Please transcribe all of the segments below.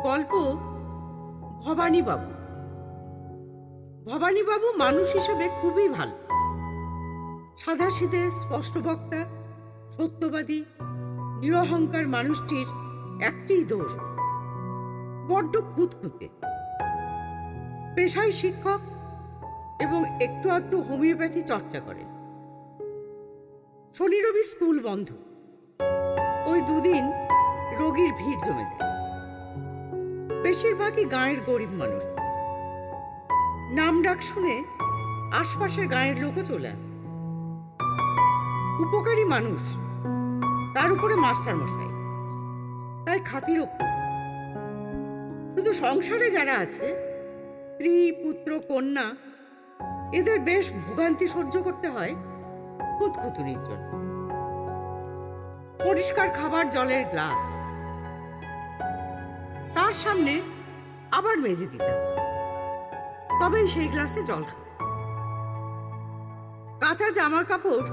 গল্প ভবানীবাবু। ভবানীবাবু মানুষ হিসেবে খুবই ভালো, সাদাসিধে, স্পষ্টবক্তা, সত্যবাদী, নিরহংকার মানুষটির একটি দোষ, বড্ড খুঁতখুঁতে। পেশায় শিক্ষক এবং একটু আধটু হোমিওপ্যাথি চর্চা করেন। শনি রবি স্কুল বন্ধ, ওই দুদিন রোগীর ভিড় জমে যায়। বেশিরভাগই গাঁয়ের গরিব মানুষ। নাম ডাক শুনে আশপাশের গাঁয়ের লোকও চলে আসে। উপকারী মানুষ, তার উপরে মাস্টার মশাই, তাই খাতিরও খুব। শুধু সংসারে যারা আছে, স্ত্রী, পুত্র, কন্যা, এদের বেশ ভোগান্তি সহ্য করতে হয় খুঁতখুতুনির জন্য। পরিষ্কার খাবার জলের গ্লাস, তার সামনে আবার মেজে দিতাম, তবেই সেই গ্লাসে জল খাবে। কাঁচা জামার কাপড়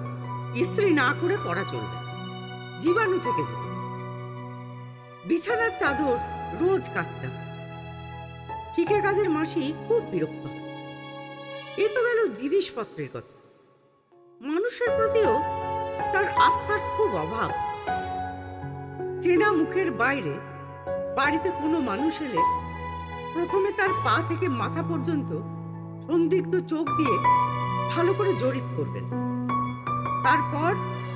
ইস্ত্রি না করে পরা চলবে, জীবাণু থেকে যাবে। বিছানার চাদর রোজ কাচতাম। ঠিকে কাজের মাসি খুব বিরক্ত হয়। এ তো গেল জিনিসপত্রের কথা। মানুষের প্রতিও তার আস্থার খুব অভাব। চেনা মুখের বাইরে বাড়িতে কোনো মানুষ এলে প্রথমে তার পা থেকে মাথা পর্যন্ত সন্দিগ্ধ চোখ দিয়ে ভালো করে জরিপ করবেন। তারপর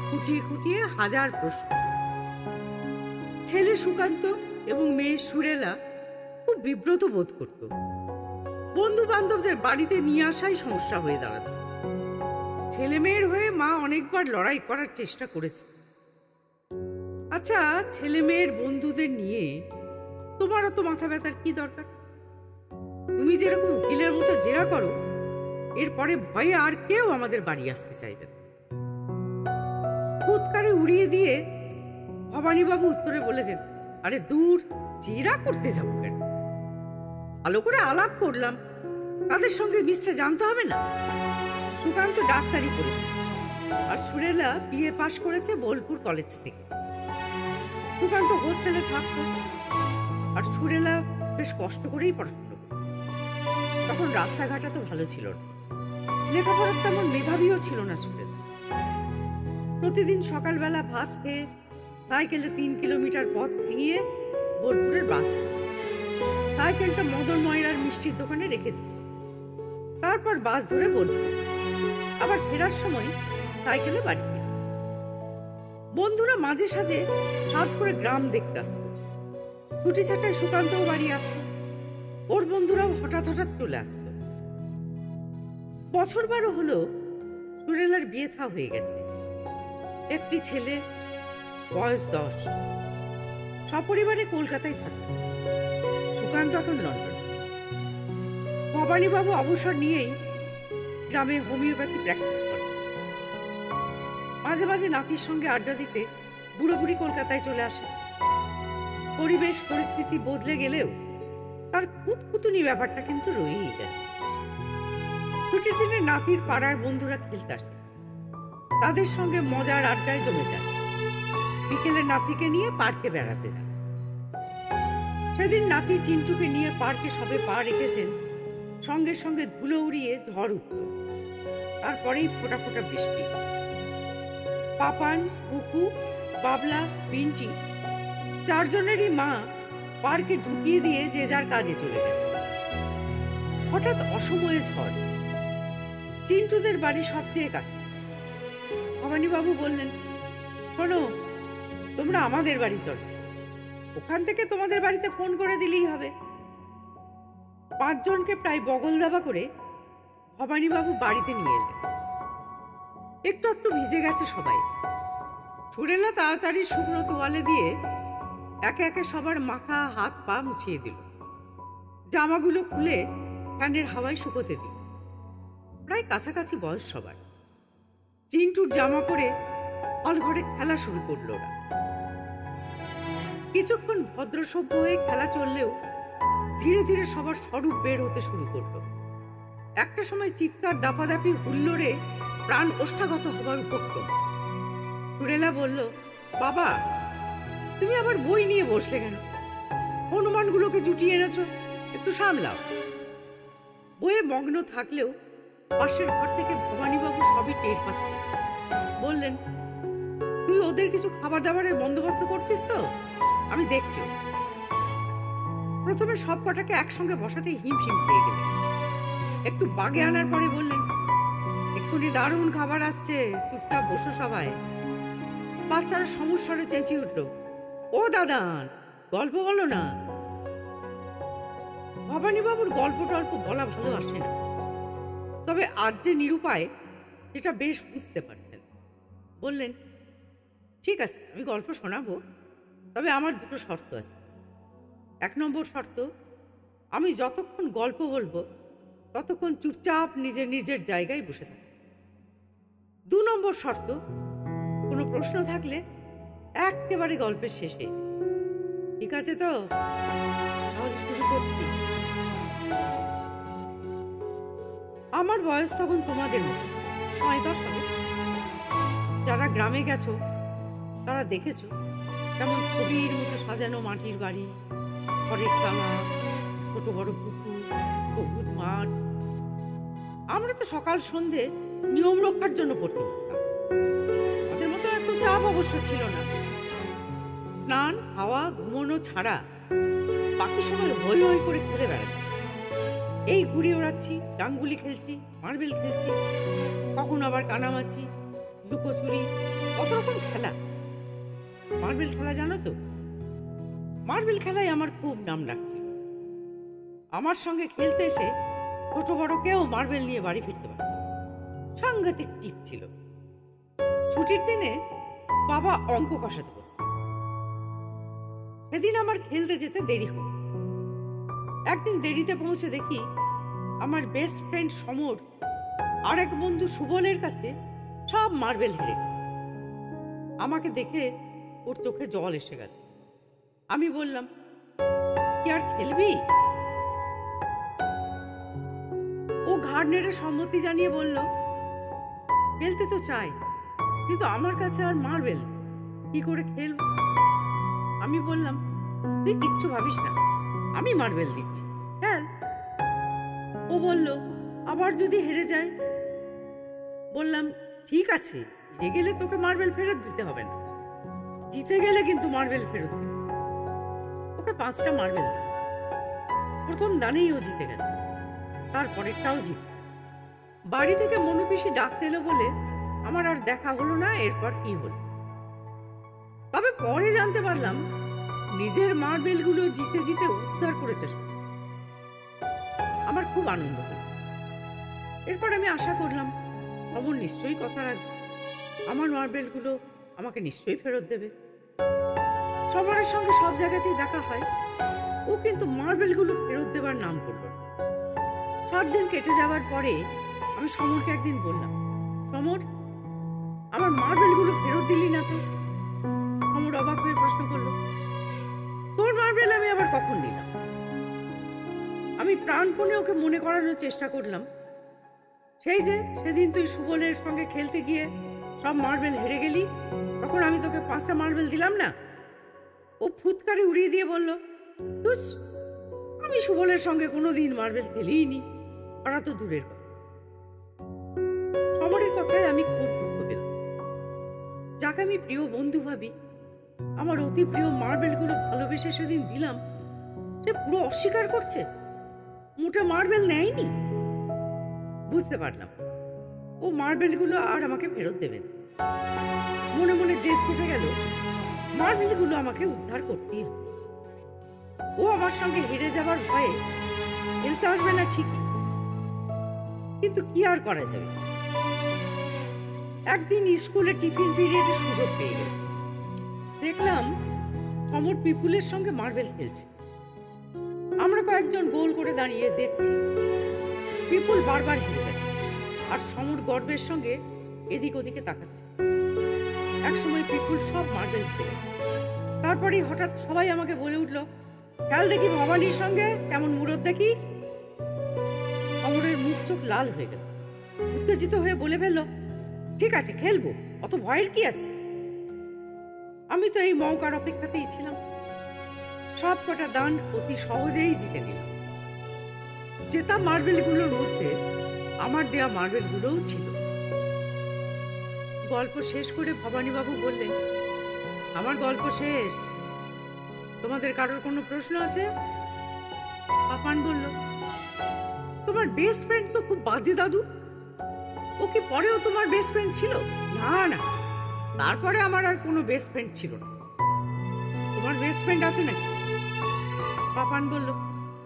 খুঁটিয়ে খুঁটিয়ে হাজার প্রশ্ন। ছেলে সুকান্ত এবং মেয়ে সুরেলা খুব বিব্রত বোধ করত। বন্ধু বান্ধবদের বাড়িতে নিয়ে আসাই সমস্যা হয়ে দাঁড়াত। ছেলে মেয়ের হয়ে মা অনেকবার লড়াই করার চেষ্টা করেছে। আচ্ছা, ছেলে মেয়ের বন্ধুদের নিয়ে তোমার অত মাথা ব্যথার কি দরকার? তুমি যেরকম উকিলের মতো জেরা করো, এরপরে ভয়ে আর কেউ আমাদের বাড়ি আসতে চাইবে না। ফুৎকারে উড়িয়ে দিয়ে ভবানীবাবু উত্তরে বলেছেন, আরে দূর, জেরা করতে যাবো কেন? ভালো করে আলাপ করলাম, তাদের সঙ্গে মিশছে জানতে হবে না? সুকান্ত ডাক্তারি করেছে, আর সুরেলা বিএ পাশ করেছে বোলপুর কলেজ থেকে। সুকান্ত হোস্টেলে থাকত, আর সুরেলা বেশ কষ্ট করেই পড়াশোনা করত। তখন রাস্তাঘাট তো ভালো ছিল না, লেখাপড়ার তেমন মেধাবীও ছিল না সুরেলা। প্রতিদিন সকালবেলা ভাত খেয়ে সাইকেলে 3 কিলোমিটার পথ ভেঙিয়ে বোলপুরের বাস, সাইকেলটা মদন ময়রার মিষ্টির দোকানে রেখে দিত। তারপর বাস ধরে বোলপুর, আবার ফেরার সময় সাইকেলে বাড়ি ফিরত। বন্ধুরা মাঝে সাঝে সাত করে গ্রাম দেখতে আসত। ছুটি ছাটায় সুকান্তও বাড়ি আসত, ওর বন্ধুরাও হঠাৎ হঠাৎ চলে আসত। বছর 12 হলো সুরেলার বিয়ে থা হয়ে গেছে। একটি ছেলে, বয়স 10, সপরিবারে কলকাতায় থাকত। সুকান্ত এখন লন্ডন। ভবানীবাবু অবসর নিয়েই গ্রামে হোমিওপ্যাথি প্র্যাকটিস করে। মাঝে মাঝে নাতির সঙ্গে আড্ডা দিতে বুড়ো বুড়ি কলকাতায় চলে আসে। পরিবেশ পরিস্থিতি বদলে গেলেও তার খুঁতখুতুনি ব্যাপারটা কিন্তু রয়েই গেছে। ছুটির দিনে নাতির পাড়ার বন্ধুরা খেলতে আসে, তাদের সঙ্গে মজার আড্ডায় জমে যায়। বিকেলে নাতিকে নিয়ে পার্কে বেড়াতে যায়। সেদিন নাতি চিন্টুকে নিয়ে পার্কে সবে পা রেখেছেন, সঙ্গে সঙ্গে ধুলো উড়িয়ে ঝড় উঠল। তারপরেই ফোঁটা ফোঁটা বৃষ্টি। পাপান, বুকু, বাবলা, পিন্টি, 4 জনেরই মা পার্কে ঢুকিয়ে দিয়ে যে যার কাজে চলে গেছে। হঠাৎ অসময়ে ঝড়। চিন্টুদের বাড়ি সবচেয়ে কাছে। ভবানীবাবু বললেন, শোনো, তোমরা আমাদের বাড়ি চলো, ওখান থেকে তোমাদের বাড়িতে ফোন করে দিলেই হবে। 5 জনকে প্রায় বগল দাবা করে ভবানীবাবু বাড়িতে নিয়ে এলেন। একটু একটু ভিজে গেছে সবাই। সুরেলা তাড়াতাড়ি শুকনো তোয়ালে দিয়ে একে একে সবার মাথা, হাত, পা মুছিয়ে দিল। জামাগুলো খুলে ফ্যানের হাওয়ায় শুকোতে দিল। প্রায় কাছাকাছি বয়স সবার। চিন্টুর জামা পরে হলঘরে খেলা শুরু করল ওরা। কিছুক্ষণ ভদ্রসভ্য হয়ে খেলা চললেও ধীরে ধীরে সবার স্বরূপ বের হতে শুরু করলো। একটা সময় চিৎকার, দাপাদাপি, হুল্লোড়ে প্রাণ ওষ্ঠাগত হবার উপক্রম। সুরেলা বলল, বাবা, তুমি আবার বই নিয়ে বসলে কেন? হনুমানগুলোকে জুটিয়ে এনেছো, একটু সামলাও। বইয়ে মগ্ন থাকলেও পাশের ঘর থেকে ভবানীবাবু সবই টের পাচ্ছে। বললেন, তুই ওদের কিছু খাবার দাবারের বন্দোবস্ত করছিস তো? আমি দেখছি। প্রথমে সব কটাকে একসঙ্গে বসাতেই হিমশিম পেয়ে গেলেন। একটু বাগে আনার পরে বললেন, এক্ষুনি দারুণ খাবার আসছে, চুপচাপ বসো সবাই। বাচ্চারা সমস্যারে চেঁচিয়ে উঠল, ও দাদান, গল্প বলো না। ভবানীবাবুর গল্প টল্প বলা ভালো আসে না, তবে আজ যে নিরুপায় সেটা বেশ বুঝতে পারছেন। বললেন, ঠিক আছে, আমি গল্প শোনাবো, তবে আমার দুটো শর্ত আছে। 1 নম্বর শর্ত, আমি যতক্ষণ গল্প বলবো ততক্ষণ চুপচাপ নিজের নিজের জায়গায় বসে থাকবে। 2 নম্বর শর্ত, কোনো প্রশ্ন থাকলে একেবারে গল্পের শেষে। ঠিক আছে তো? তাহলে শুরু করছি। আমার বয়স তখন তোমাদের মতো 9-10 হবে। যারা গ্রামে গেছো তারা দেখেছো কেমন ছবির মতো সাজানো মাটির বাড়ি, খড়ের চালা, ছোট বড় পুকুর, সবুজ মাঠ। আমরা তো সকাল সন্ধে নিয়ম রক্ষার জন্য পড়তে বসতাম। তাদের মতো এত চাপ অবশ্য ছিল না। স্নান, খাওয়া, ঘুমানো ছাড়া বাকি সময় হই হই করে খেলে বেড়াতাম। এই ঘুড়ি ওড়াচ্ছি, ডাঙ্গুলি খেলছি, মার্বেল খেলছি, কখন আবার কানামাছি, লুকোচুরি, কত রকম খেলা। মার্বেল খেলা জানো তো? মার্বেল খেলায় আমার খুব নাম ডাকছিল। আমার সঙ্গে খেলতে এসে ছোট বড় কেউ মার্বেল নিয়ে বাড়ি ফিরতে পারে। সাংঘাতিক টিপ ছিল। ছুটির দিনে বাবা অঙ্ক কষাতে বসতেন। সেদিন আমার খেলতে যেতে দেরি হল। একদিন দেরিতে পৌঁছে দেখি আমার বেস্ট ফ্রেন্ড সমর আর এক বন্ধু সুবলের কাছে সব মার্বেল হেরে গেল। আমাকে দেখে ওর চোখে জল এসে গেল। আমি বললাম, কি আর খেলবি? ও ঘাড় নেড়ে সম্মতি জানিয়ে বলল, খেলতে তো চাই, কিন্তু আমার কাছে আর মার্বেল কি করে খেলব? আমি বললাম, তুই কিচ্ছু ভাবিস না, আমি মার্বেল দিচ্ছি, খেল। ও বলল, আবার যদি হেরে যায়? বললাম, ঠিক আছে, হেরে গেলে তোকে মার্বেল ফেরত দিতে হবে না, জিতে গেলে কিন্তু মার্বেল ফেরত দিবে। ওকে 5টা মার্বেল দিল। প্রথম দানেই ও জিতে গেল, তারপরেরটাও জিত। বাড়ি থেকে মনুপিসি ডাকতে এলো বলে আমার আর দেখা হলো না এরপর কি হলো। তবে পরে জানতে পারলাম নিজের মার্বেলগুলো জিতে জিতে উদ্ধার করেছে। আমার খুব আনন্দ হল। এরপর আমি আশা করলাম অমর নিশ্চয়ই কথা রাখবে, আমার মার্বেলগুলো আমাকে নিশ্চয়ই ফেরত দেবে। সমরের সঙ্গে সব জায়গাতেই দেখা হয়, ও কিন্তু মার্বেলগুলো ফেরত দেবার নাম করল না। 7 দিন কেটে যাওয়ার পরে আমি সমরকে একদিন বললাম, সমর, আমার মার্বেলগুলো ফেরত দিলি না তো? সমর অবাক হয়ে প্রশ্ন করল, তোর মার্বেল আমি আবার কখন দিলাম? আমি প্রাণপণে ওকে মনে করানোর চেষ্টা করলাম, সেই যে সেদিন তুই সুবলের সঙ্গে খেলতে গিয়ে সব মার্বেল হেরে গেলি, তখন আমি তোকে 5টা মার্বেল দিলাম না? ও ফুৎকারে উড়িয়ে দিয়ে বলল, তুস, আমি সুবলের সঙ্গে কোনোদিন মার্বেল খেলিনি, ওরা তো দূরের কথা। সমরের কথায় আমি খুব দুঃখ পেলাম। যাকে আমি প্রিয় বন্ধু ভাবি, আমার অতি প্রিয় মার্বেলগুলো ভালোবেসে সেদিন দিলাম, সে পুরো অস্বীকার করছে, মোটে মার্বেল নেয়নি। বুঝতে পারলাম ও মার্বেলগুলো আর আমাকে ফেরত দেবেন। মনে মনে জেদ চেপে গেল, মার্বেলগুলো আমাকে উদ্ধার করতেই হবে। ও আমার সঙ্গে হেরে যাবার ভয়ে খেলতে আসবে না ঠিকই, কিন্তু কি আর করা যাবে। একদিন স্কুলে টিফিন পিরিয়ডের সুযোগ পেয়ে গেল। দেখলাম সমর পিপুলের সঙ্গে মার্বেল খেলছে। আমরা কয়েকজন গোল করে দাঁড়িয়ে দেখছি। পিপুল বারবার হেরে যাচ্ছে আর সমর গর্বের সঙ্গে এদিক ওদিকে তাকাচ্ছে। একসময় পিপুল সব মার্বেল খেলে, তারপরেই হঠাৎ সবাই আমাকে বলে উঠল, খেল দেখি ভবানীর সঙ্গে, কেমন মুরদ দেখি। সমরের মুখ চোখ লাল হয়ে গেল, উত্তেজিত হয়ে বলে ফেলল, ঠিক আছে, খেলবো, অত ভয়ের কি আছে? আমি তো এই মৌকার অপেক্ষাতেই ছিলাম। সব কটা দান অতি সহজেই জিতে নিলাম। জেতা মার্বেলগুলোর মধ্যে আমার দেয়া মার্বেলগুলোও ছিল। গল্প শেষ করে ভবানীবাবু বললেন, আমার গল্প শেষ, তোমাদের কারোর কোনো প্রশ্ন আছে? পাপান বলল, তোমার বেস্ট ফ্রেন্ড তো খুব বাজে দাদু। ও কি পরেও তোমার বেস্ট ফ্রেন্ড ছিল? না না, তারপরে আমার আর কোনো বেস্ট ফ্রেন্ড ছিল না। তোমার বেস্ট ফ্রেন্ড আছে নাকি? পাপান বলল,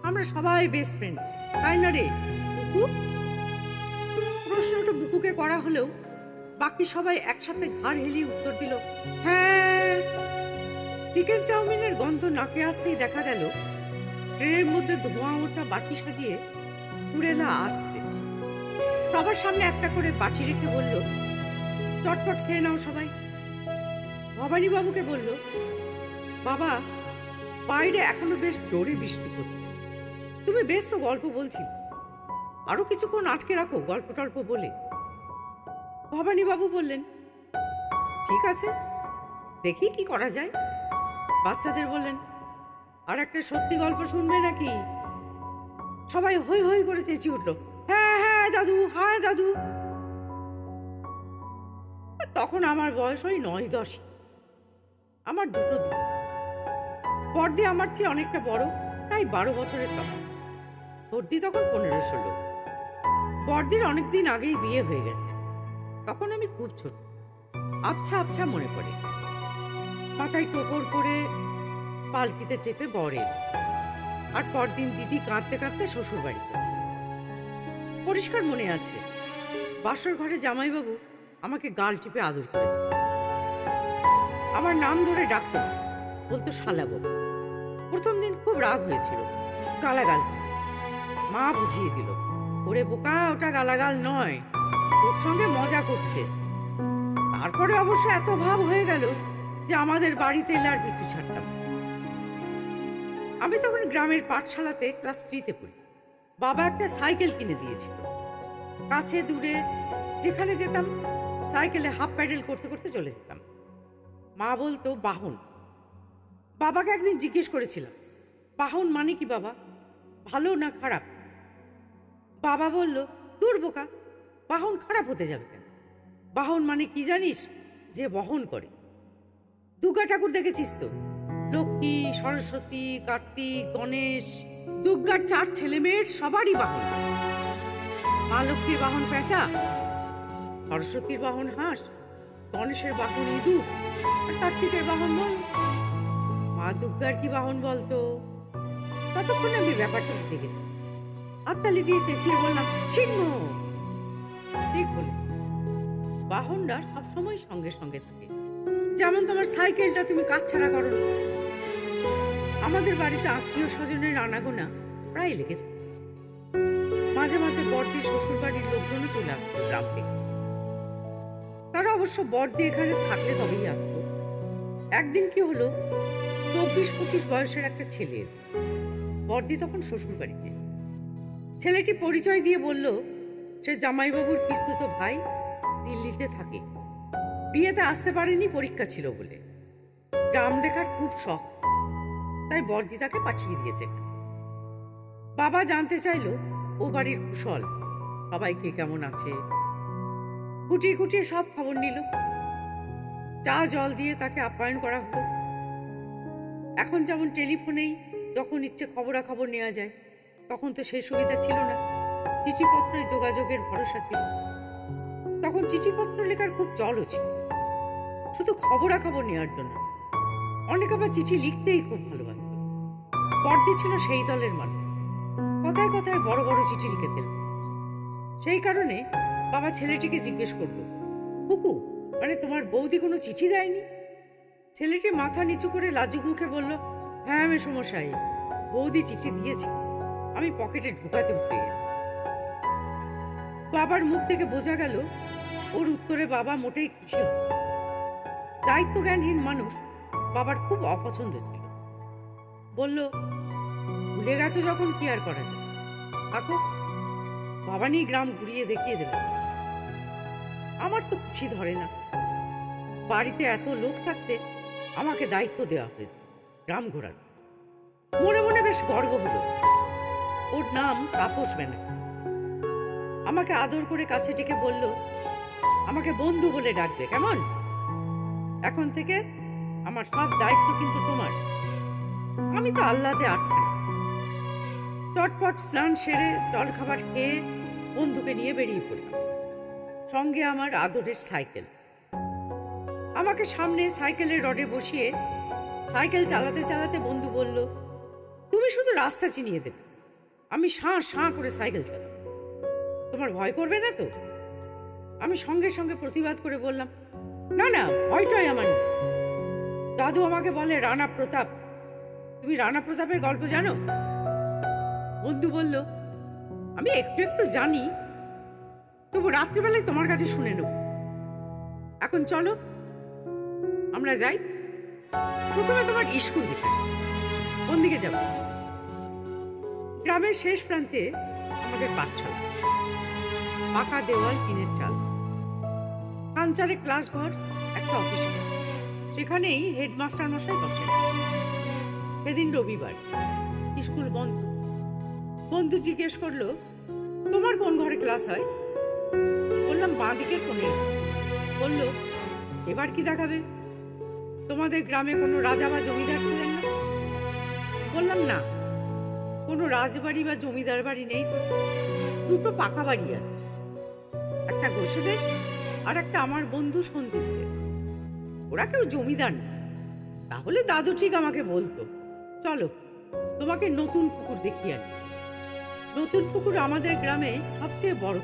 আমরা সবাই বেস্ট ফ্রেন্ড, তাই না রে বুকু? প্রশ্নটা বুকুকে করা হলেও বাকি সবাই একসাথে ঘাড় হেলিয়ে উত্তর দিল, হ্যাঁ। চিকেন চাউমিনের গন্ধ নাকে আসতেই দেখা গেল ট্রেনের মধ্যে ধোঁয়া ওঠা বাটি সাজিয়ে চুড়েলা আসছে। সবার সামনে একটা করে বাটি রেখে বলল, চটপট খেয়ে নাও সবাই। ভবানী বাবুকে বলল, বাবা, বাইরে এখনো বেশ জোরে বৃষ্টি পড়ছে, তুমি বেশ তো গল্প বলছিলে, আরো কিছুক্ষণ আটকে রাখো গল্প টল্প বলে। ভবানী বাবু বললেন, ঠিক আছে, দেখি কি করা যায়। বাচ্চাদের বললেন, আর একটা সত্যি গল্প শুনবে নাকি? সবাই হই হই করে চেঁচিয়ে উঠল, হ্যাঁ হ্যাঁ দাদু, হ্যাঁ দাদু। তখন আমার বয়স ওই 9-10। আমার দুটো দিন। বড়দি আমার চেয়ে অনেকটা বড়, প্রায় 12 বছরের তখন। বড়দি তখন 15-16। বড়দির অনেকদিন আগেই বিয়ে হয়ে গেছে। তখন আমি খুব ছোট, আবছা আবছা মনে পড়ে। মাথায় টোপর করে পালকিতে চেপে বর এল, আর পরদিন দিদি কাঁদতে কাঁদতে শ্বশুর বাড়িতে। পরিষ্কার মনে আছে, বাসর ঘরে জামাইবাবু আমাকে গাল টিপে আদর করেছে। আমার নাম ধরে ডাকতো, বলতো শালাবাবু। প্রথম দিন খুব রাগ হয়েছিল, গালাগাল। মা বুঝিয়ে দিল, ওরে বোকা, ওটা গালাগাল নয়, ওর সঙ্গে মজা করছে। তারপরে অবশ্য এত ভাব হয়ে গেল যে আমাদের বাড়িতে এলে আর পিছু ছাড়তাম। আমি তখন গ্রামের পাঠশালাতে ক্লাস 3-তে পড়ি। বাবা একটা সাইকেল কিনে দিয়েছিল। কাছে দূরে যেখানে যেতাম সাইকেলে হাফ প্যাডেল করতে করতে চলে যেতাম। মা বলতো বাহন। বাবাকে একদিন জিজ্ঞেস করেছিলাম, বাহন মানে কি বাবা, ভালো না খারাপ? বাবা বলল, দূর বোকা, বাহন খারাপ হতে যাবে কেন? বাহন মানে কি জানিস? যে বহন করে। দুর্গা ঠাকুর দেখেছিস তো? লক্ষ্মী, সরস্বতী, কার্তিক, গণেশ, দুর্গার 4 ছেলে মেয়ের সবারই বাহন। মা লক্ষ্মীর বাহন পেঁচা, সরস্বতীর বাহন হাঁস, গণেশের বাহন ইঁদুর, আর কার্তিকের বাহন বল। মা দুর্গার কি বাহন বলতো? ততক্ষণ আমি ব্যাপারটা বুঝে গেছি। হাততালি দিয়ে চেঁচিয়ে বললাম, সিংহ। ঠিক বলে, বাহনটা সবসময় সঙ্গে সঙ্গে থাকে। যেমন তোমার সাইকেলটা তুমি কাছছাড়া করো। আমাদের বাড়িতে আত্মীয় স্বজনের আনাগোনা প্রায় লেগে থাকে। মাঝে মাঝে বড়দি শ্বশুর বাড়ির লোকজনও চলে আসতো গ্রাম থেকে। তারা অবশ্য বড়দি এখানে থাকলে তবেই আসতো। একদিন কি হলো, 24-25 বয়সের একটা ছেলে। বড়দি তখন শ্বশুর বাড়িতে। ছেলেটি পরিচয় দিয়ে বলল, সে জামাইবাবুর পিস্তুত ভাই, দিল্লিতে থাকে, বিয়েতে আসতে পারেনি, পরীক্ষা ছিল বলে। গ্রাম দেখার খুব শখ, তাই বড়দি তাকে পাঠিয়ে দিয়েছে। বাবা জানতে চাইলো ও বাড়ির কুশল, সবাইকে কেমন আছে, খুঁটিয়ে খুঁটিয়ে সব খবর নিল। চা জল দিয়ে তাকে আপ্যায়ন করা হলো। এখন যেমন টেলিফোনেই যখন ইচ্ছে খবরাখবর নেওয়া যায়, তখন তো সেই সুবিধা ছিল না। চিঠিপত্রের যোগাযোগের ভরসা ছিল। তখন চিঠিপত্র লেখার খুব চলও ছিল, শুধু খবরাখবর নেওয়ার জন্য। অনেক আবার চিঠি লিখতেই খুব ভালোবাসত। বড়দি ছিল সেই দলের মানুষ, কথায় কথায় বড় বড় চিঠি লিখে ফেলত। সেই কারণে বাবা ছেলেটিকে জিজ্ঞেস করলো, কুকু, মানে তোমার বৌদি কোনো চিঠি দেয়নি? ছেলেটি মাথা নিচু করে লাজুক মুখে বলল, হ্যাঁ মেসোমশাই, বৌদি চিঠি দিয়েছে, আমি পকেটে ঢুকাতে উঠে গেছি। বাবার মুখ থেকে বোঝা গেল ওর উত্তরে বাবা মোটেই খুশি হল। দায়িত্বজ্ঞানহীন মানুষ বাবার খুব অপছন্দ ছিল। বলল, ভুলে গেছো যখন কি আর করা যায়, থাকো, বাবা নিয়ে গ্রাম ঘুরিয়ে দেখিয়ে দেবে। আমার তো খুশি ধরে না। বাড়িতে এত লোক থাকতে আমাকে দায়িত্ব দেওয়া হয়েছে গ্রাম ঘোরার। মনে মনে বেশ গর্ব হলো। ওর নাম তাপস ব্যানার্জি। আমাকে আদর করে কাছে ডেকে বলল, আমাকে বন্ধু বলে ডাকবে, কেমন? এখন থেকে আমার সব দায়িত্ব কিন্তু তোমার। আমি তো আহ্লাদে আটকানা। চটপট স্নান সেরে জলখাবার খেয়ে বন্ধুকে নিয়ে বেরিয়ে পড়লাম। সঙ্গে আমার আদরের সাইকেল। আমাকে সামনে সাইকেলের রডে বসিয়ে সাইকেল চালাতে চালাতে বন্ধু বলল, তুমি শুধু রাস্তা চিনিয়ে দেবে, আমি সাঁ সাঁ করে সাইকেল চালাবো। তোমার ভয় করবে না তো? আমি সঙ্গে সঙ্গে প্রতিবাদ করে বললাম, না না, ভয়টাই আমার নেই। দাদু আমাকে বলে রানা প্রতাপ। তুমি রানা প্রতাপের গল্প জানো? বন্ধু বলল, আমি একটু একটু জানি, তবু রাত্রিবেলায় তোমার কাছে শুনে নেব। এখন চলো আমরা যাই। প্রথমে তোমার স্কুল দিকে। কোন দিকে যাব? গ্রামের শেষ প্রান্তে আমাদের পাঠশালা। পাকা দেওয়াল, টিনের চাল, কাঞ্চারে ক্লাস ঘর, একটা অফিস ঘর। সেখানেই হেডমাস্টার মশাই বসেন। সেদিন রবিবার, স্কুল বন্ধ। বন্ধু জিজ্ঞেস করলো, তোমার কোন ঘরে ক্লাস হয়? বললাম বাঁ দিকের কোণে। বলল, এবার কি দেখাবে? তোমাদের গ্রামে কোনো রাজা বা জমিদার ছিলেন না? বললাম না, কোনো রাজবাড়ি বা জমিদার বাড়ি নেই তো। দুটো পাকা বাড়ি আছে, একটা ঘোষেদের আর একটা আমার বন্ধু সন্দীপের। ওরা কেউ জমিদার না। তাহলে দাদু ঠিক আমাকে বলতো, চলো তোমাকে নতুন পুকুর দেখিয়ে আনি। নতুন পুকুর আমাদের গ্রামে সবচেয়ে বড়।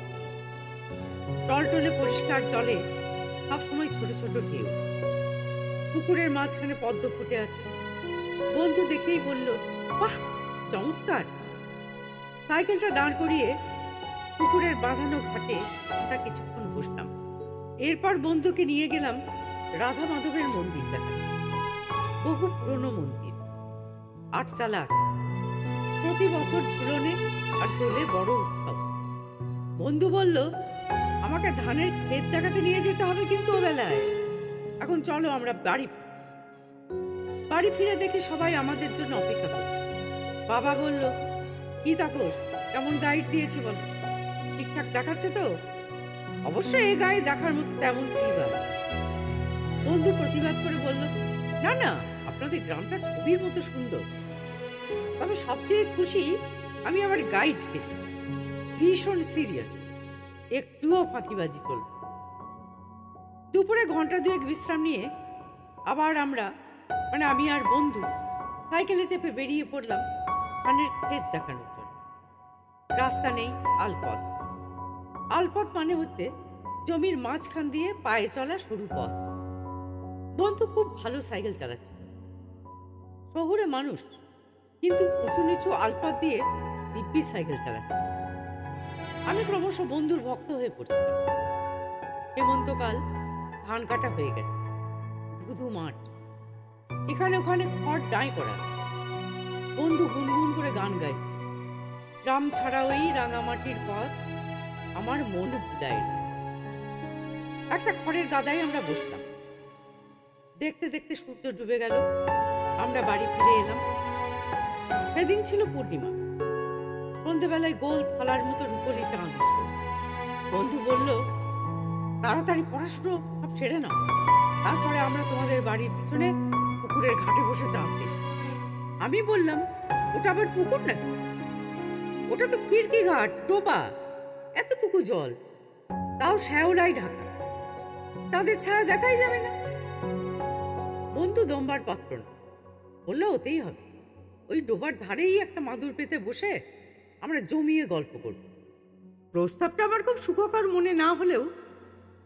টলটলে পরিষ্কার জলে সবসময় ছোট ছোট ঢেউ। পুকুরের মাঝখানে পদ্ম ফুটে আছে। বন্ধু দেখেই বলল, বাহ, চমৎকার। সাইকেলটা দাঁড় করিয়ে পুকুরের বাঁধানো ঘাটে আমরা কিছুক্ষণ বসলাম। এরপর বন্ধুকে নিয়ে গেলাম রাধা মাধবের মন্দির দেখাতে। বহু পুরনো মন্দির, আটচালা আছে। প্রতি বছর ঝুলনে আর দোলে বড় উৎসব। বন্ধু বলল, আমাকে ধানের ক্ষেত দেখাতে নিয়ে যেতে হবে কিন্তু ও বেলায়। এখন চলো আমরা বাড়ি ফিরে দেখি সবাই আমাদের জন্য অপেক্ষা করছে। বাবা বলল, কি তাপস, কেমন গাইড দিয়েছে বলো? ঠিকঠাক দেখাচ্ছে তো? অবশ্যই এই গাইড দেখার মতো তেমন কি বা। বন্ধু প্রতিবাদ করে বলল, না না, আপনাদের গ্রামটা ছবির মতো সুন্দর। তবে সবচেয়ে খুশি আমি আমার গাইড পেয়ে। ভীষণ সিরিয়াস, একটুও ফাঁকিবাজি চলবে। দুপুরে ঘন্টা দুয়েক বিশ্রাম নিয়ে আবার আমি আর বন্ধু সাইকেলে চেপে বেরিয়ে পড়লাম ধানের ক্ষেত দেখানোর জন্য। রাস্তা নেই, আলপথ। আলপথ মানে হচ্ছে জমির মাঝখান দিয়ে পায়ে চলা সরু পথ। বন্ধু খুব ভালো সাইকেল চালাচ্ছে। শহুরে মানুষ, কিন্তু উঁচু নিচু আলপথ দিয়ে দিব্যি সাইকেল চালাচ্ছে। আমি ক্রমশ বন্ধুর ভক্ত হয়ে পড়ছিলাম। হেমন্তকাল, ধান কাটা হয়ে গেছে, ধুধু মাঠ। এখানে ওখানে খড় ডাঁই করা আছে। বন্ধু গুনগুন করে গান গাইছে। গ্রাম ছাড়া ওই রাঙামাটির পথ আমার মন ভুলায়। একটা খড়ের গাদায় আমরা বসলাম। দেখতে দেখতে সূর্য ডুবে গেল। আমরা বাড়ি ফিরে এলাম। সেদিন ছিল পূর্ণিমা। সন্ধ্যেবেলায় গোল থালার মতো রূপলি চাঁদ। বন্ধু বলল, তাড়াতাড়ি পড়াশুনো সব সেরে নাও, তারপরে আমরা তোমাদের বাড়ির পিছনে পুকুরের ঘাটে বসে চাঁদ দেখব। আমি বললাম, ওটা আবার পুকুর নাকি? ওটা তো কিরকি ঘাট, টোপা, এতটুকু জল, তাও শ্যাওলাই ঢাকা, তাদের ছায়া দেখাই যাবে না। বন্ধু দমবার পাত্র না, বললো ওতেই হবে। ওই ডোবার ধারেই একটা মাদুর পেতে বসে আমরা জমিয়ে গল্প করব। প্রস্তাবটা আমার খুব সুখকর মনে না হলেও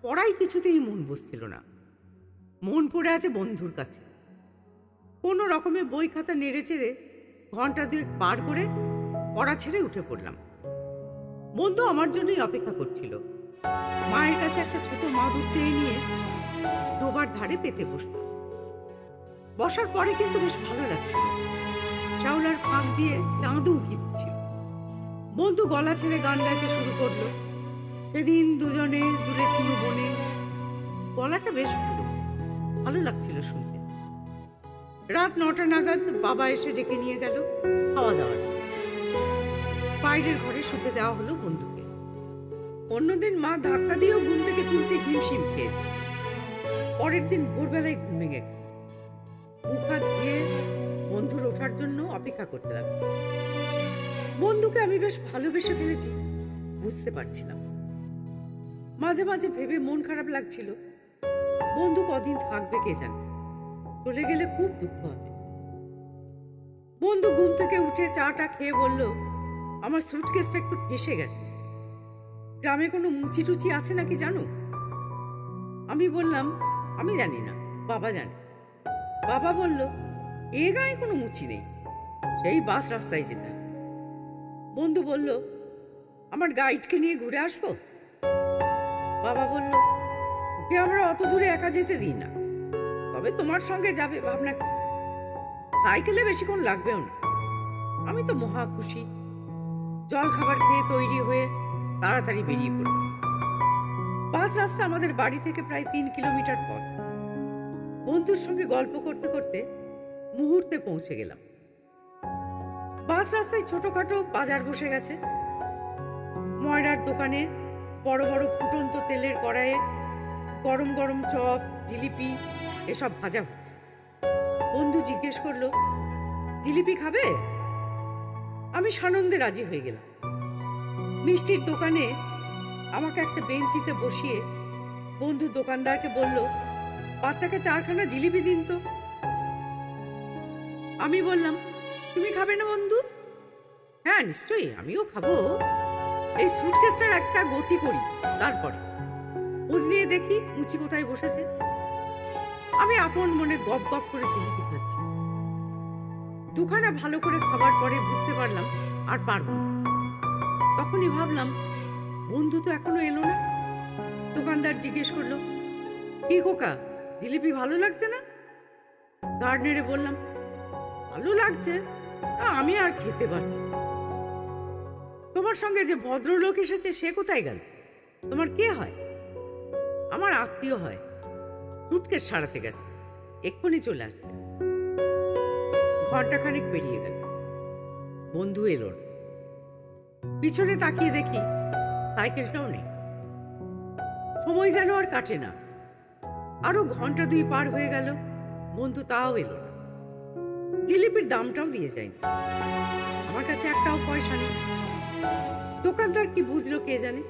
পড়াই কিছুতেই মন বসছিল না। মন পড়ে আছে বন্ধুর কাছে। কোনো রকমে বই খাতা নেড়ে চেড়ে ঘন্টা দুয়েক পার করে পড়া ছেড়ে উঠে পড়লাম। বন্ধু আমার জন্যই অপেক্ষা করছিল। মায়ের কাছে একটা ছোট মাদুর চেয়ে নিয়ে ডোবার ধারে পেতে বসল। বসার পরে কিন্তু বেশ ভালো লাগছিল। শ্যাওলার ফাঁক দিয়ে চাঁদও উঁকি দিচ্ছিল। বন্ধু গলা ছেড়ে গান গাইতে শুরু করলো। সেদিন দুজনে দূরে ছিল বনে। গলাটা বেশ ভালো লাগছিল শুনতে। রাত 9টা নাগাদ বাবা এসে ডেকে নিয়ে গেল খাওয়া দাওয়ার। বাইরের ঘরে শুতে দেওয়া হলো বন্ধুকে। অন্যদিন মা ধাক্কা দিয়েও ঘুম থেকে তুলতে হিমশিম খেয়েছে। পরের দিন ভোরবেলায় ঘুম ভেঙে গেল। মুখ হাত ধুয়ে বন্ধুর ওঠার জন্য অপেক্ষা করতে লাগলো। বন্ধুকে আমি বেশ ভালোবেসে ফেলেছি বুঝতে পারছিলাম। মাঝে মাঝে ভেবে মন খারাপ লাগছিল, বন্ধু কদিন থাকবে কে জানে, চলে গেলে খুব দুঃখ হবে। বন্ধু ঘুম থেকে উঠে চাটা খেয়ে বলল, আমার সুটকেসটা একটু ফেঁসে গেছে, গ্রামে কোনো মুচি টুচি আছে নাকি জানো? আমি বললাম, আমি জানি না, বাবা জানে। বাবা বলল, এ গায়ে কোনো মুচি নেই, সেই বাস রাস্তায় যেতে। বন্ধু বলল, আমার গাইডকে নিয়ে ঘুরে আসবো? বাবা বলল, ওকে আমরা অত দূরে একা যেতে দিই না, তবে তোমার সঙ্গে যাবে ভাবনা কি, সাইকেলে বেশিক্ষণ লাগবেও না। আমি তো মহা খুশি। জল খাবার খেয়ে তৈরি হয়ে তাড়াতাড়ি বেরিয়ে পড়ল। বাস রাস্তা আমাদের বাড়ি থেকে প্রায় 3 কিলোমিটার পথ। বন্ধুর সঙ্গে গল্প করতে করতে মুহূর্তে পৌঁছে গেলাম। বাস রাস্তায় ছোটখাটো বাজার বসে গেছে। ময়রার দোকানে বড় বড় ফুটন্ত তেলের কড়াইয়ে গরম গরম চপ, জিলিপি এসব ভাজা হচ্ছে। বন্ধু জিজ্ঞেস করলো, জিলিপি খাবে? আমি সানন্দে রাজি হয়ে গেলাম। মিষ্টির দোকানে আমাকে একটা বেঞ্চিতে বসিয়ে বন্ধু দোকানদারকে বলল, বাচ্চাকে 4খানা জিলিপি দিন তো। আমি বললাম, তুমি খাবে না বন্ধু? হ্যাঁ নিশ্চয়ই, আমিও খাবো। এই সুটকেসটার একটা গতি করি, তারপরে খোঁজ নিয়ে দেখি মুচি কোথায় বসেছে। আমি আপন মনে গপ গপ করে জিলিপি খাচ্ছি। 2খানা ভালো করে খাবার পরে বুঝতে পারলাম আর পারবো না। তখনই ভাবলাম, বন্ধু তো এখনো এলো না। দোকানদার জিজ্ঞেস করলো, কি খোকা, জিলিপি ভালো লাগছে না? গার্ডনারে বললাম, ভালো লাগছে, আমি আর খেতে পারছি। তোমার সঙ্গে যে ভদ্রলোক এসেছে সে কোথায় গেল? তোমার কে হয়? আমার আত্মীয় হয়, সুটকেস সারাতে গেছে, এক্ষুনি চলে আসবে। ঘন্টাখানেক পেরিয়ে গেল, বন্ধু এলো না। পিছনে তাকিয়ে দেখি সাইকেলটাও নেই। সময় যেন আর কাটে না। আরো ঘন্টা 2 পার হয়ে গেল, বন্ধু তাও এলো না। জিলিপির দামটাও দিয়ে যায়নি। আমার কাছে একটাও পয়সা নেই। দোকানদার কি বুঝলো কে জানে,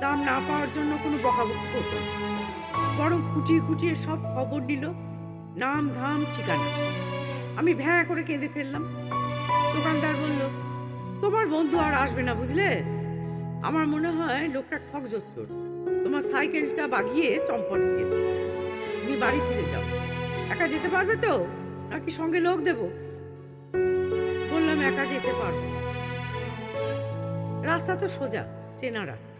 দাম না পাওয়ার জন্য কোনো বকাবকি করল না, বরং খুঁটিয়ে খুঁটিয়ে সব খবর নিল, নাম ধাম ঠিকানা। আমি ভ্যাঁ করে কেঁদে ফেললাম। দোকানদার বলল, তোমার বন্ধু আর আসবে না বুঝলে, আমার মনে হয় লোকটা ঠক জোচ্চোর, তোমার সাইকেলটা বাগিয়ে চম্পট দিয়েছে। তুমি বাড়ি ফিরে যাও। একা যেতে পারবে তো নাকি সঙ্গে লোক দেব? বললাম, একা যেতে পারবো। রাস্তা তো সোজা, চেনা রাস্তা,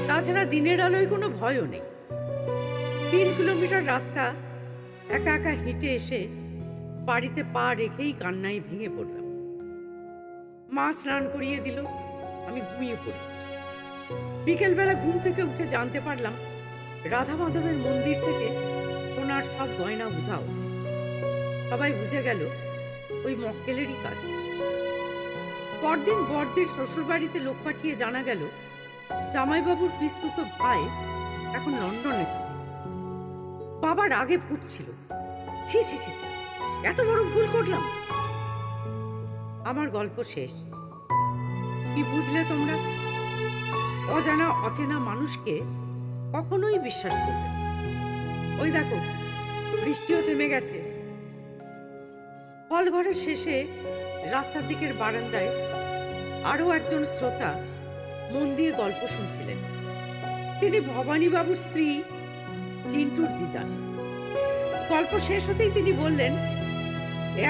তাছাড়া দিনের আলোয় কোনো ভয়ও নেই। 3 কিলোমিটার রাস্তা একা একা হেঁটে এসে বাড়িতে পা রেখেই কান্নায় ভেঙে পড়লাম। মা স্নান করিয়ে দিল, আমি ঘুমিয়ে পড়ি। বিকেলবেলা ঘুম থেকে উঠে জানতে পারলাম, রাধা মাধবের মন্দির থেকে সোনার সব গয়না উধাও। সবাই বুঝে গেল ওই মক্কেলেরই কাজ। পরদিন বড়দির শ্বশুর বাড়িতে লোক পাঠিয়ে জানা গেল, জামাইবাবুর পিস্তুত ভাই এখন লন্ডনে থাকে। বাবার আগে ফুটছিল, ছি ছি ছি ছি, এত বড় ভুল করলাম। আমার গল্প শেষ। কি বুঝলে তোমরা? অজানা অচেনা মানুষকে কখনোই বিশ্বাস করবে না। ওই দেখো, বৃষ্টিও থেমে গেছে। হল ঘরের শেষে রাস্তার দিকের বারান্দায় আরো একজন শ্রোতা মন দিয়ে গল্প শুনছিলেন। তিনি ভবানীবাবুর স্ত্রী চিন্টুর দিদা। গল্প শেষ হতেই তিনি বললেন,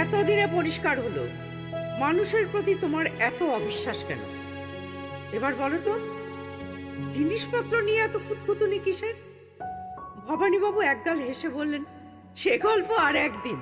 এতদিনে পরিষ্কার হলো মানুষের প্রতি তোমার এত অবিশ্বাস কেন। এবার বলো তো, জিনিসপত্র নিয়ে এত খুঁতখুঁতুনি কিসের? ভবানীবাবু একগাল হেসে বললেন, সে গল্প আর একদিন।